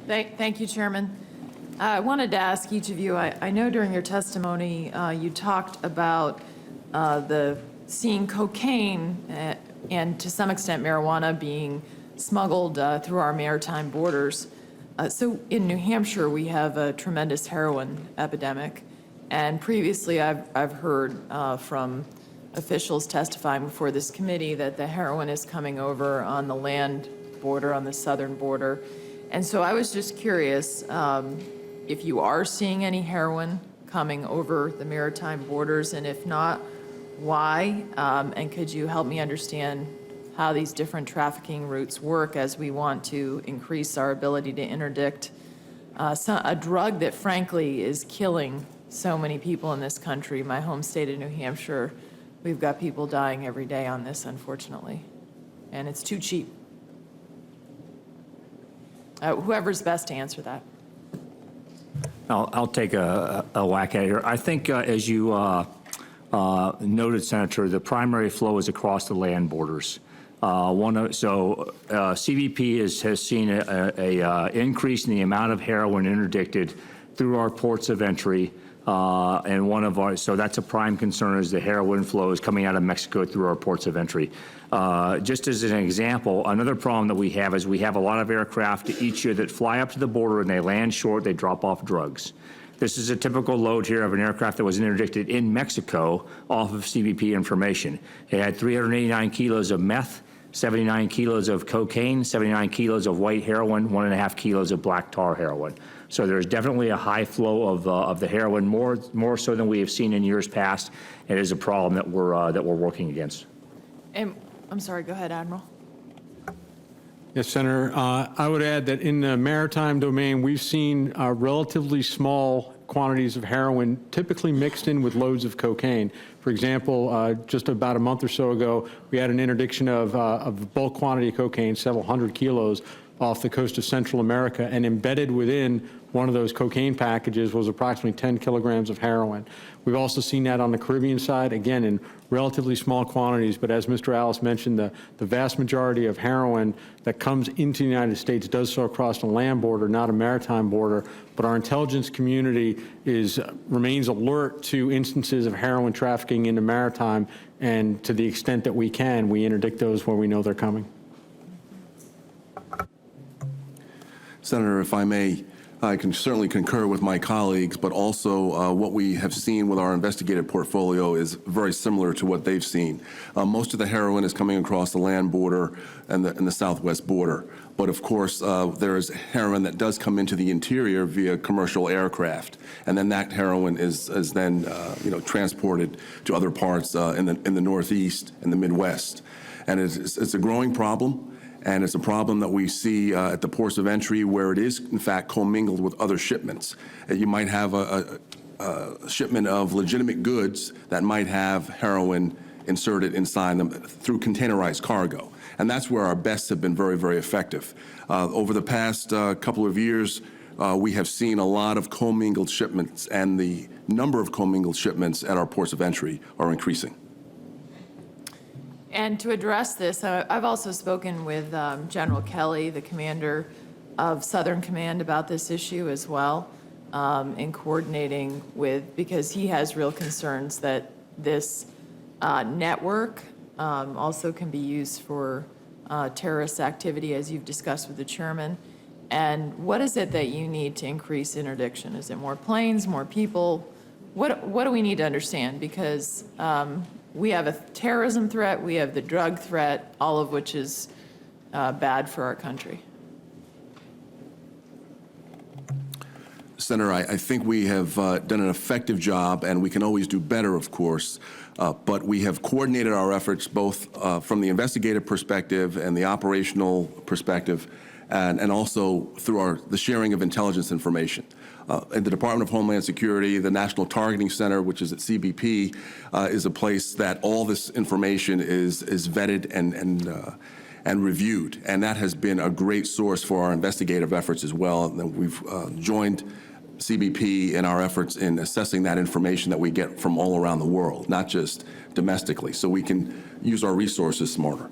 Thank you, Chairman. I wanted to ask each of you, I know during your testimony you talked about seeing cocaine and to some extent marijuana being smuggled through our maritime borders. So in New Hampshire, we have a tremendous heroin epidemic. And previously, I've heard from officials testifying before this committee that the heroin is coming over on the land border, on the southern border. And so I was just curious if you are seeing any heroin coming over the maritime borders, and if not, why? And could you help me understand how these different trafficking routes work as we want to increase our ability to interdict a drug that frankly is killing so many people in this country. My home state of New Hampshire, we've got people dying every day on this, unfortunately, and it's too cheap. Whoever's best to answer that. I'll take a whack at it here. I think as you noted, Senator, the primary flow is across the land borders. CBP has seen a increase in the amount of heroin interdicted through our ports of entry. So that's a prime concern, is the heroin flow is coming out of Mexico through our ports of entry. Just as an example, another problem that we have is we have a lot of aircraft each year that fly up to the border and they land short, they drop off drugs. This is a typical load here of an aircraft that was interdicted in Mexico off of CBP information. It had 389 kilos of meth, 79 kilos of cocaine, 79 kilos of white heroin, 1.5 kilos of black tar heroin. So there's definitely a high flow of the heroin, more so than we have seen in years past. It is a problem that we're working against. And I'm sorry, go ahead, Admiral. Yes, Senator. I would add that in the maritime domain, we've seen relatively small quantities of heroin typically mixed in with loads of cocaine. For example, just about a month or so ago, we had an interdiction of bulk quantity of cocaine, several hundred kilos, off the coast of Central America, and embedded within one of those cocaine packages was approximately 10 kilograms of heroin. We've also seen that on the Caribbean side, again, in relatively small quantities, but as Mr. Alice mentioned, the vast majority of heroin that comes into the United States does so across the land border, not a maritime border, but our intelligence community remains alert to instances of heroin trafficking into maritime, and to the extent that we can, we interdict those where we know they're coming. Senator, if I may, I can certainly concur with my colleagues, but also what we have seen with our investigative portfolio is very similar to what they've seen. Most of the heroin is coming across the land border and the southwest border. But of course, there is heroin that does come into the interior via commercial aircraft, and then that heroin is then transported to other parts in the Northeast and the Midwest, and it's a growing problem. And it's a problem that we see at the ports of entry, where it is, in fact, commingled with other shipments. You might have a shipment of legitimate goods that might have heroin inserted inside them through containerized cargo. And that's where our bests have been very, very effective. Over the past couple of years, we have seen a lot of commingled shipments, and the number of commingled shipments at our ports of entry are increasing. And to address this, I've also spoken with General Kelly, the commander of Southern Command, about this issue as well, in coordinating because he has real concerns that this network also can be used for terrorist activity, as you've discussed with the chairman. And what is it that you need to increase interdiction? Is it more planes, more people? What do we need to understand? Because we have a terrorism threat, we have the drug threat, all of which is bad for our country. Senator, I think we have done an effective job, and we can always do better, of course, but we have coordinated our efforts both from the investigative perspective and the operational perspective, and also through the sharing of intelligence information. In the Department of Homeland Security, the National Targeting Center, which is at CBP, is a place that all this information is vetted and reviewed, and that has been a great source for our investigative efforts as well. And we've joined CBP in our efforts in assessing that information that we get from all around the world, not just domestically, so we can use our resources smarter.